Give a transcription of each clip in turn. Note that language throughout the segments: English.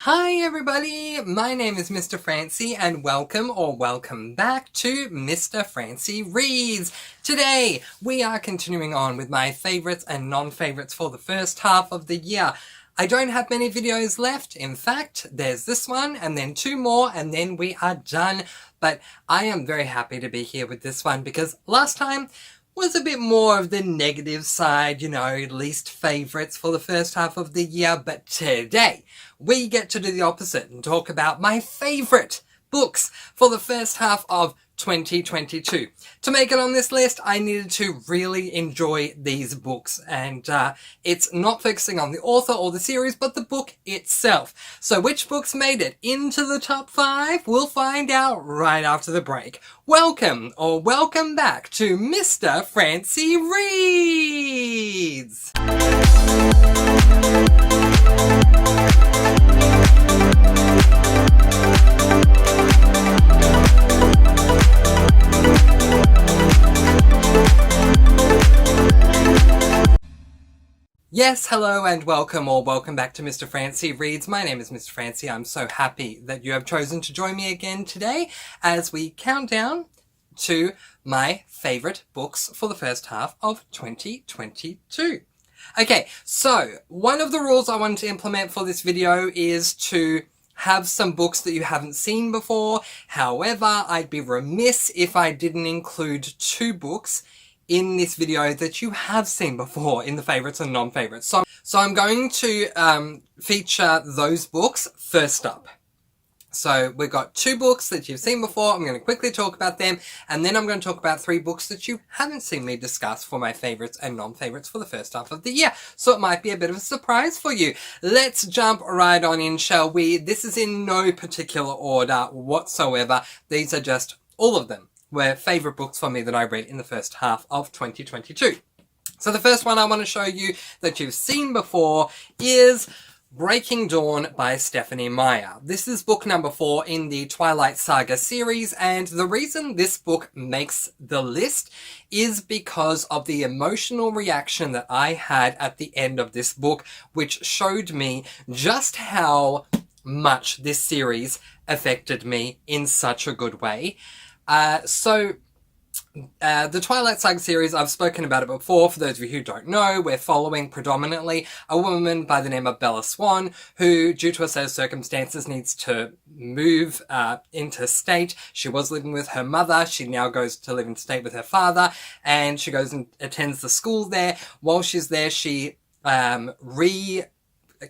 Hi everybody, my name is Mr. Francy and welcome back to Mr. Francy Reads. Today we are continuing on with my favourites and non-favourites for the first half of the year. I don't have many videos left. In fact, there's this one and then two more and then we are done. But I am very happy to be here with this one because last time was a bit more of the negative side, least favourites for the first half of the year, but today we get to do the opposite and talk about my favourite books for the first half of 2022. To make it on this list, I needed to really enjoy these books, and it's not focusing on the author or the series, but the book itself. So which books made it into the top 5? We'll find out right after the break. Welcome back to Mr. Francy Reads! Yes, hello and welcome back to Mr. Francy Reads. My name is Mr. Francy. I'm so happy that you have chosen to join me again today as we count down to my favourite books for the first half of 2022. Okay, so one of the rules I wanted to implement for this video is to have some books that you haven't seen before. However, I'd be remiss if I didn't include two books in this video that you have seen before in the favourites and non-favourites. So I'm going to feature those books first up. So we've got two books that you've seen before. I'm going to quickly talk about them, and then I'm going to talk about three books that you haven't seen me discuss for my favourites and non-favourites for the first half of the year. So it might be a bit of a surprise for you. Let's jump right on in, shall we? This is in no particular order whatsoever. These are just all of them were favourite books for me that I read in the first half of 2022. So the first one I want to show you that you've seen before is Breaking Dawn by Stephanie Meyer. This is book number 4 in the Twilight Saga series, and the reason this book makes the list is because of the emotional reaction that I had at the end of this book, which showed me just how much this series affected me in such a good way. The Twilight Saga series, I've spoken about it before. For those of you who don't know, we're following predominantly a woman by the name of Bella Swan, who, due to a set of circumstances, needs to move interstate. She was living with her mother. She now goes to live interstate with her father, and she goes and attends the school there. While she's there, she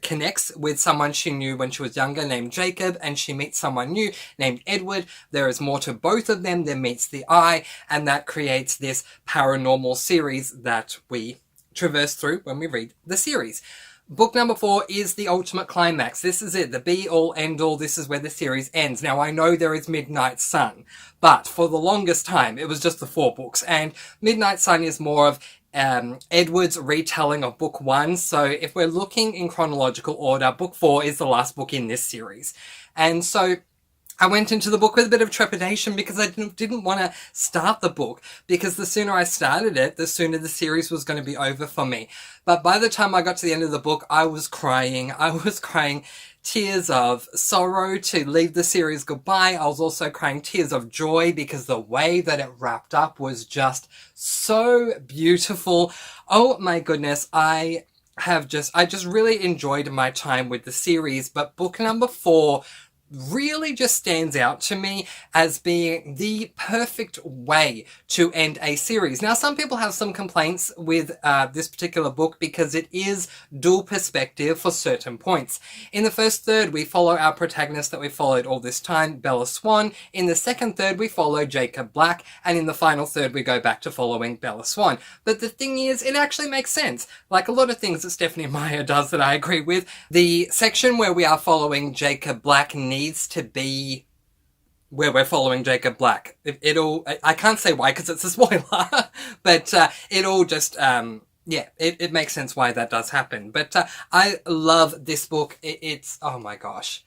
connects with someone she knew when she was younger named Jacob, and she meets someone new named Edward. There is more to both of them than meets the eye, and that creates this paranormal series that we traverse through when we read the series. Book number 4 is the ultimate climax. This is it, the be-all, end-all. This is where the series ends. Now, I know there is Midnight Sun, but for the longest time, it was just the 4 books, and Midnight Sun is more of Edward's retelling of book 1. So if we're looking in chronological order, book 4 is the last book in this series. And so I went into the book with a bit of trepidation because I didn't want to start the book, because the sooner I started it, the sooner the series was going to be over for me. But by the time I got to the end of the book, I was crying. I was crying tears of sorrow to leave the series goodbye. I was also crying tears of joy because the way that it wrapped up was just so beautiful. Oh my goodness, I just really enjoyed my time with the series, but book number 4 really just stands out to me as being the perfect way to end a series. Now, some people have some complaints with this particular book because it is dual perspective for certain points. In the first third, we follow our protagonist that we followed all this time, Bella Swan. In the second third, we follow Jacob Black. And in the final third, we go back to following Bella Swan. But the thing is, it actually makes sense. Like a lot of things that Stephanie Meyer does that I agree with, the section where we are following Jacob Black needs to be where we're following Jacob Black. I can't say why because it's a spoiler, but it all just, it makes sense why that does happen. But I love this book. It's, oh my gosh.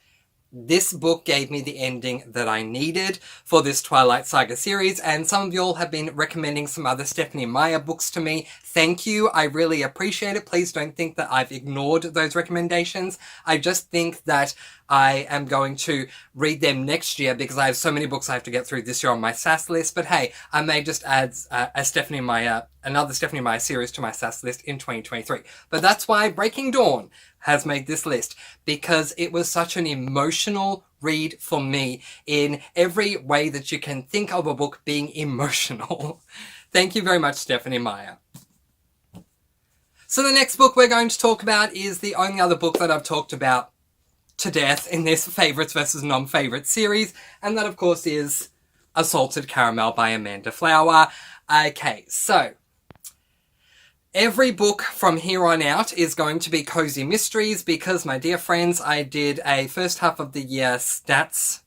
this book gave me the ending that I needed for this Twilight Saga series, and some of y'all have been recommending some other Stephanie Meyer books to me. Thank you. I really appreciate it. Please don't think that I've ignored those recommendations. I just think that I am going to read them next year because I have so many books I have to get through this year on my SAS list. But hey, I may just add another Stephanie Meyer series to my SAS list in 2023. But that's why Breaking Dawn has made this list, because it was such an emotional read for me in every way that you can think of a book being emotional. Thank you very much, Stephanie Meyer. So the next book we're going to talk about is the only other book that I've talked about to death in this favourites versus non-favourites series, and that of course is A Salted Caramel by Amanda Flower. Okay, so every book from here on out is going to be cozy mysteries because, my dear friends, I did a first half of the year stats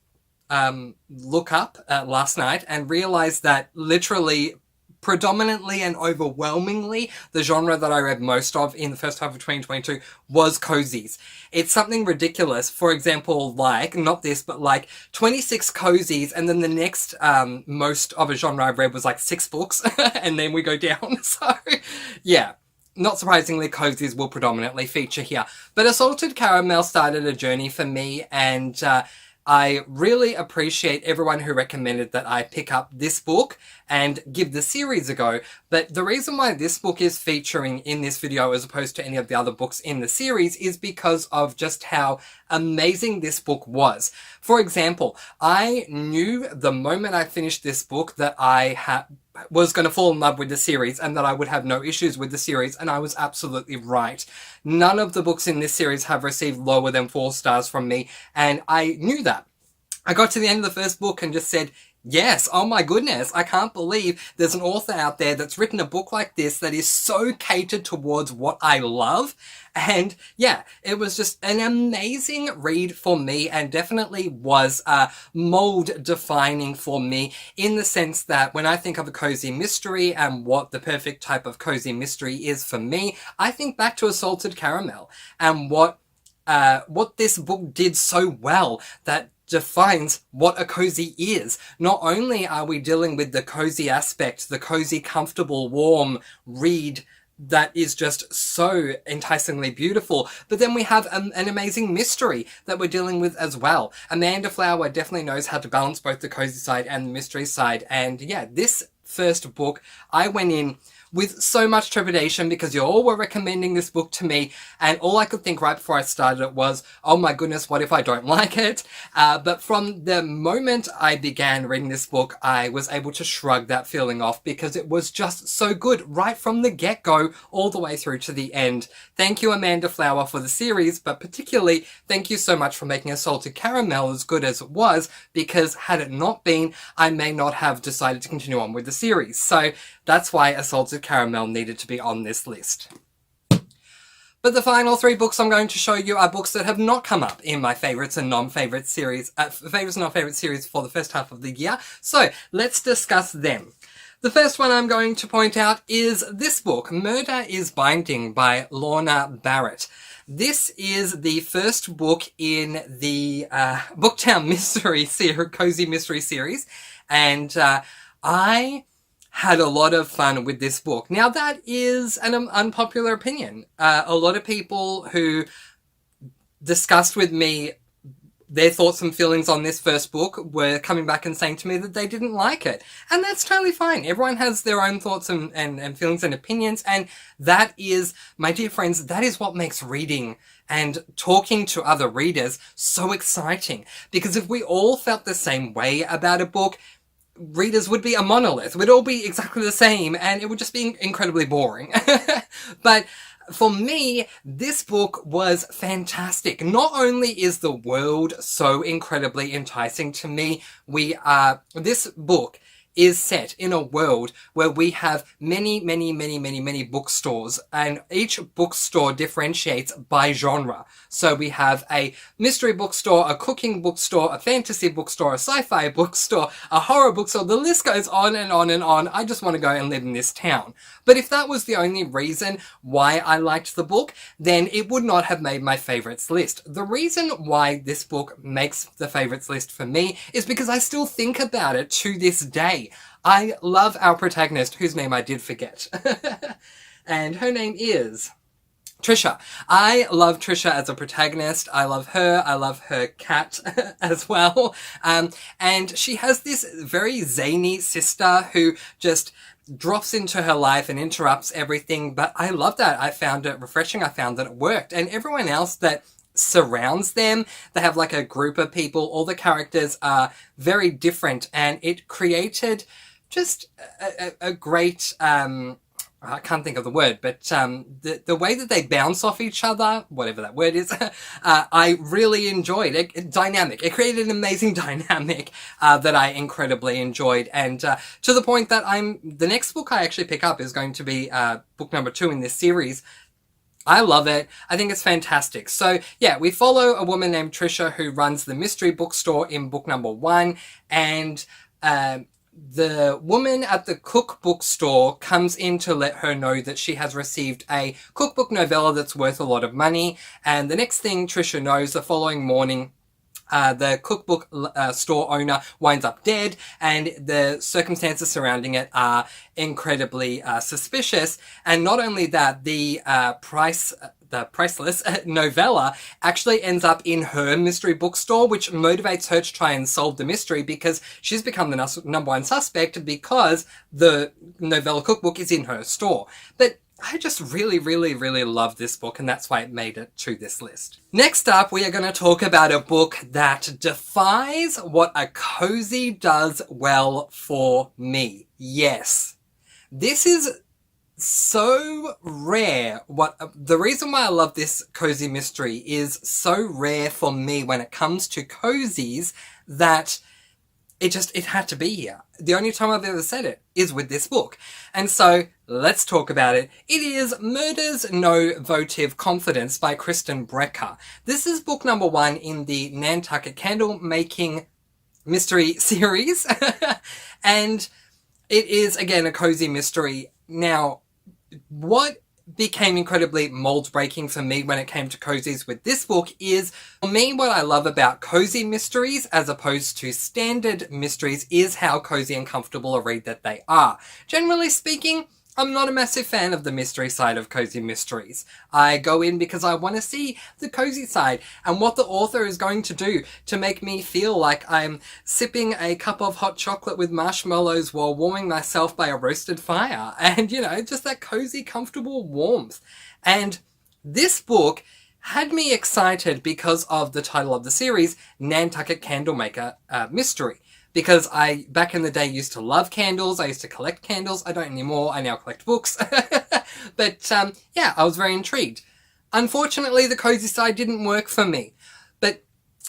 look up last night and realised that literally predominantly and overwhelmingly the genre that I read most of in the first half of 2022 was cozies. It's something ridiculous. For example, like, not this, but like 26 cozies, and then the next most of a genre I've read was like 6 books, and then we go down. So, yeah. Not surprisingly, cozies will predominantly feature here. But A Salted Caramel started a journey for me, and I really appreciate everyone who recommended that I pick up this book and give the series a go. But the reason why this book is featuring in this video as opposed to any of the other books in the series is because of just how amazing this book was. For example, I knew the moment I finished this book that I was going to fall in love with the series and that I would have no issues with the series, and I was absolutely right. None of the books in this series have received lower than 4 stars from me, and I knew that. I got to the end of the first book and just said, yes, oh my goodness, I can't believe there's an author out there that's written a book like this that is so catered towards what I love. And yeah, it was just an amazing read for me, and definitely was mold defining for me, in the sense that when I think of a cozy mystery and what the perfect type of cozy mystery is for me, I think back to A Salted Caramel and what this book did so well that defines what a cozy is. Not only are we dealing with the cozy aspect, the cozy, comfortable, warm read that is just so enticingly beautiful, but then we have an amazing mystery that we're dealing with as well. Amanda Flower definitely knows how to balance both the cozy side and the mystery side, and yeah, this first book, I went in with so much trepidation because you all were recommending this book to me, and all I could think right before I started it was, oh my goodness, what if I don't like it? But from the moment I began reading this book, I was able to shrug that feeling off because it was just so good right from the get-go all the way through to the end. Thank you, Amanda Flower, for the series, but particularly thank you so much for making A Salted Caramel as good as it was, because had it not been, I may not have decided to continue on with the series. So that's why A Salted Caramel needed to be on this list. But the final 3 books I'm going to show you are books that have not come up in my favourites and non-favourite series, favourites and non-favourite series for the first half of the year. So let's discuss them. The first one I'm going to point out is this book, Murder is Binding by Lorna Barrett. This is the first book in the Booktown Mystery series, Cozy Mystery series, and I had a lot of fun with this book. Now, that is an unpopular opinion. A lot of people who discussed with me their thoughts and feelings on this first book were coming back and saying to me that they didn't like it. And that's totally fine. Everyone has their own thoughts and feelings and opinions. And that is, my dear friends, that is what makes reading and talking to other readers so exciting. Because if we all felt the same way about a book, readers would be a monolith. We'd all be exactly the same, and it would just be incredibly boring. But for me, this book was fantastic. Not only is the world so incredibly enticing to me, this book is set in a world where we have many bookstores, and each bookstore differentiates by genre. So we have a mystery bookstore, a cooking bookstore, a fantasy bookstore, a sci-fi bookstore, a horror bookstore. The list goes on and on and on. I just want to go and live in this town. But if that was the only reason why I liked the book, then it would not have made my favorites list. The reason why this book makes the favorites list for me is because I still think about it to this day. I love our protagonist, whose name I did forget. And her name is Trisha. I love Trisha as a protagonist. I love her cat as well. And she has this very zany sister who just drops into her life and interrupts everything. But I love that. I found it refreshing. I found that it worked. And everyone else that surrounds them, they have like a group of people. All the characters are very different, and it created just a great, I can't think of the word, but the way that they bounce off each other, whatever that word is, I really enjoyed it. Dynamic. It created an amazing dynamic that I incredibly enjoyed, and to the point that the next book I actually pick up is going to be book number 2 in this series. I love it. I think it's fantastic. So yeah, we follow a woman named Trisha who runs the mystery bookstore in book number 1, and the woman at the cookbook store comes in to let her know that she has received a cookbook novella that's worth a lot of money. And the next thing Trisha knows, the following morning, the cookbook store owner winds up dead, and the circumstances surrounding it are incredibly suspicious. And not only that, the priceless novella actually ends up in her mystery bookstore, which motivates her to try and solve the mystery, because she's become the number one suspect because the novella cookbook is in her store. But I just really love this book, and that's why it made it to this list. Next up, we are going to talk about a book that defies what a cozy does well for me. Yes, this is so rare. The reason why I love this cozy mystery is so rare for me when it comes to cozies that it had to be here. The only time I've ever said it is with this book. And so let's talk about it. It is Murders No Votive Confidence by Kristen Brecker. This is book number 1 in the Nantucket Candle Making mystery series. And it is, again, a cozy mystery. Now, what became incredibly mold-breaking for me when it came to cozies with this book is, for me, what I love about cozy mysteries as opposed to standard mysteries is how cozy and comfortable a read that they are. Generally speaking, I'm not a massive fan of the mystery side of cozy mysteries. I go in because I want to see the cozy side and what the author is going to do to make me feel like I'm sipping a cup of hot chocolate with marshmallows while warming myself by a roasted fire. And, you know, just that cozy, comfortable warmth. And this book had me excited because of the title of the series, Nantucket Candlemaker Mystery. Because I, back in the day, used to love candles. I used to collect candles. I don't anymore. I now collect books. But, yeah, I was very intrigued. Unfortunately, the cozy side didn't work for me. But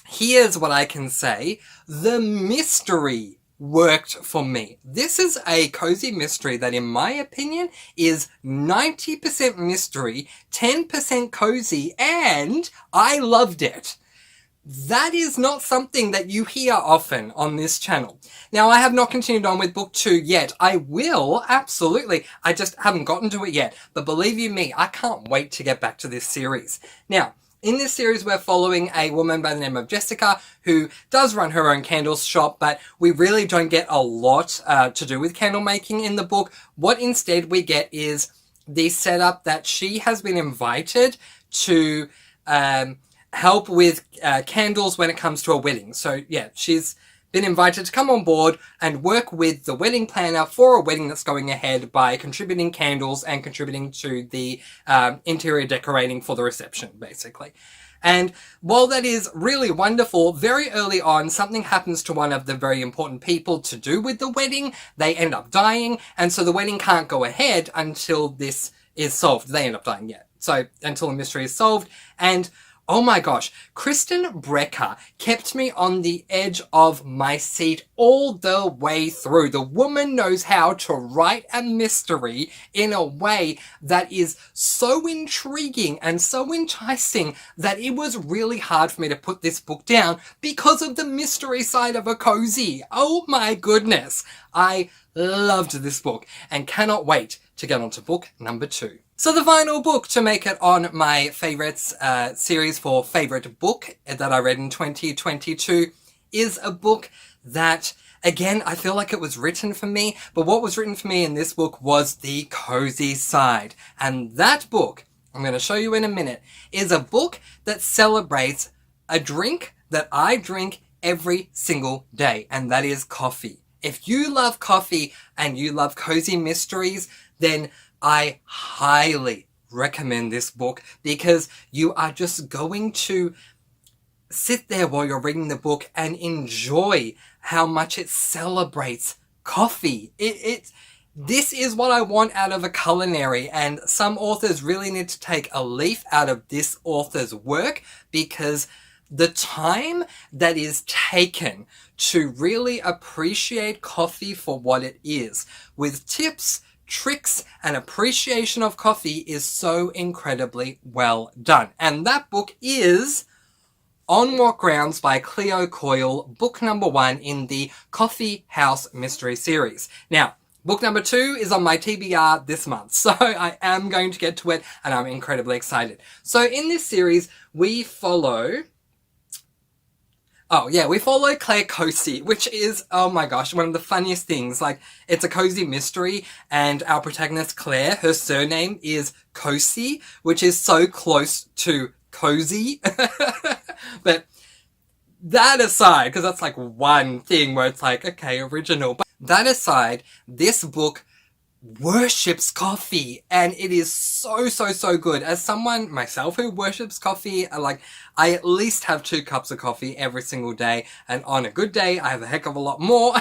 here's what I can say. The mystery worked for me. This is a cozy mystery that, in my opinion, is 90% mystery, 10% cozy, and I loved it. That is not something that you hear often on this channel. Now, I have not continued on with book 2 yet. I will, absolutely. I just haven't gotten to it yet. But believe you me, I can't wait to get back to this series. Now, in this series, we're following a woman by the name of Jessica who does run her own candles shop, but we really don't get a lot to do with candle making in the book. What instead we get is the setup that she has been invited to help with candles when it comes to a wedding. So yeah, she's been invited to come on board and work with the wedding planner for a wedding that's going ahead by contributing candles and contributing to the interior decorating for the reception, basically. And while that is really wonderful, very early on, something happens to one of the very important people to do with the wedding. They end up dying, and so the wedding can't go ahead until this is solved. They end up dying, yeah. So until the mystery is solved. And Oh my gosh, Kristen Brecker kept me on the edge of my seat all the way through. The woman knows how to write a mystery in a way that is so intriguing and so enticing that it was really hard for me to put this book down because of the mystery side of a cozy. Oh my goodness. I loved this book and cannot wait to get on to book number 2. So the final book to make it on my favourites series for favourite book that I read in 2022 is a book that, again, I feel like it was written for me, but what was written for me in this book was the cozy side. And that book, I'm going to show you in a minute, is a book that celebrates a drink that I drink every single day, and that is coffee. If you love coffee and you love cozy mysteries, then I highly recommend this book because you are just going to sit there while you're reading the book and enjoy how much it celebrates coffee. This is what I want out of a culinary, and some authors really need to take a leaf out of this author's work because the time that is taken to really appreciate coffee for what it is, with tips, tricks, and appreciation of coffee, is so incredibly well done. And that book is On What Grounds by Cleo Coyle, book number 1 in the Coffee House Mystery Series. Now, book number 2 is on my TBR this month, so I am going to get to it and I'm incredibly excited. So in this series, we follow Claire Cozy, which is, oh my gosh, one of the funniest things. Like, it's a cozy mystery, and our protagonist Claire, her surname is Cozy, which is so close to cozy. But that aside, because that's like one thing where it's like, okay, original. But that aside, this book worships coffee, and it is so good. As someone myself who worships coffee, I at least have 2 cups of coffee every single day, and on a good day I have a heck of a lot more.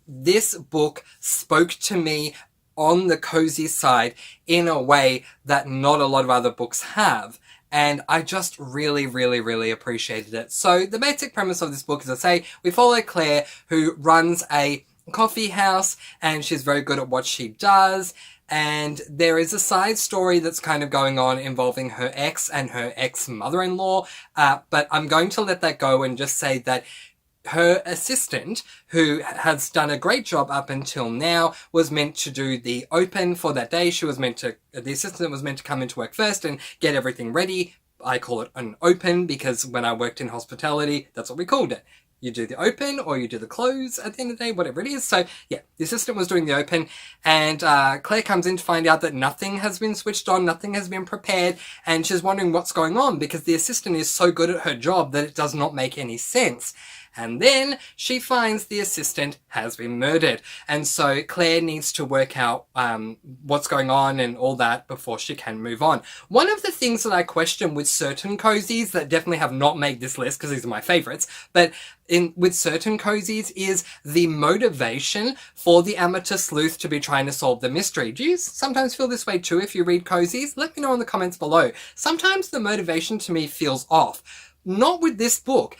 This book spoke to me on the cozy side in a way that not a lot of other books have, and I just really appreciated it. So the basic premise of this book, as I say, we follow Claire, who runs a coffee house, and she's very good at what she does, and there is a side story that's kind of going on involving her ex and her ex-mother-in-law, but I'm going to let that go and just say that her assistant, who has done a great job up until now, was meant to do the open for that day. The assistant was meant to come into work first and get everything ready. I call it an open because when I worked in hospitality, that's what we called it. You do the open or you do the close at the end of the day, whatever it is. So yeah, the assistant was doing the open, and Claire comes in to find out that nothing has been switched on, nothing has been prepared, and she's wondering what's going on because the assistant is so good at her job that it does not make any sense. And then she finds the assistant has been murdered. And so Claire needs to work out what's going on and all that before she can move on. One of the things that I question with certain cozies that definitely have not made this list, because these are my favorites, but with certain cozies is the motivation for the amateur sleuth to be trying to solve the mystery. Do you sometimes feel this way too if you read cozies? Let me know in the comments below. Sometimes the motivation to me feels off. Not with this book.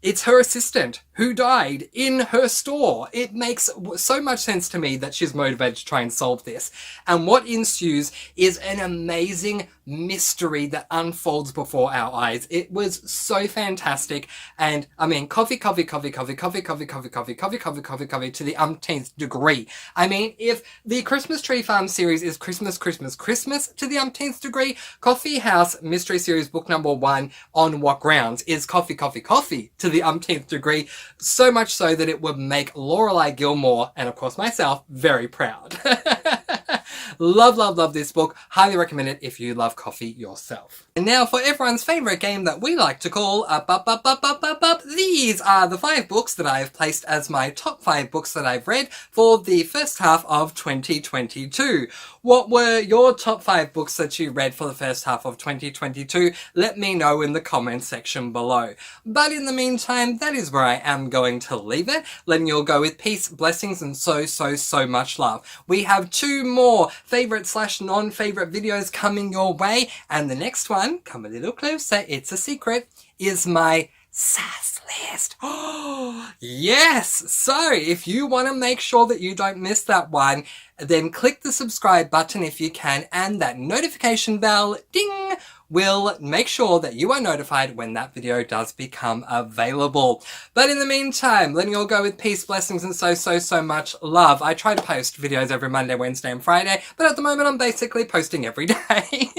It's her assistant who died in her store. It makes so much sense to me that she's motivated to try and solve this. And what ensues is an amazing mystery that unfolds before our eyes. It was so fantastic. And I mean, coffee to the umpteenth degree. I mean, if the Christmas Tree Farm series is Christmas to the umpteenth degree, Coffee House Mystery Series book number 1, On What Grounds, is coffee to the umpteenth degree. So much so that it would make Lorelai Gilmore, and of course myself, very proud. Love this book. Highly recommend it if you love coffee yourself. And now for everyone's favourite game that we like to call these are the 5 books that I have placed as my top 5 books that I've read for the first half of 2022. What were your top 5 books that you read for the first half of 2022? Let me know in the comment section below. But in the meantime, that is where I am going to leave it, letting you all go with peace, blessings, and so much love. We have 2 more favourite/non-favourite videos coming your way, and the next one, come a little closer, it's a secret, is my sass list. Oh, yes! So, if you want to make sure that you don't miss that one, then click the subscribe button if you can, and that notification bell, ding, will make sure that you are notified when that video does become available. But in the meantime, letting you all go with peace, blessings, and so much love. I try to post videos every Monday, Wednesday, and Friday, but at the moment I'm basically posting every day.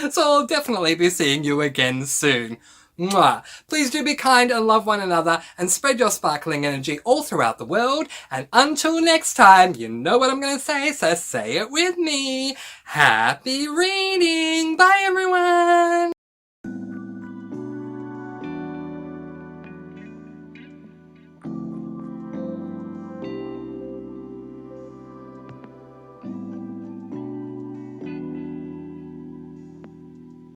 So I'll definitely be seeing you again soon. Mwah. Please do be kind and love one another and spread your sparkling energy all throughout the world. And until next time, you know what I'm going to say, so say it with me. Happy reading! Bye everyone!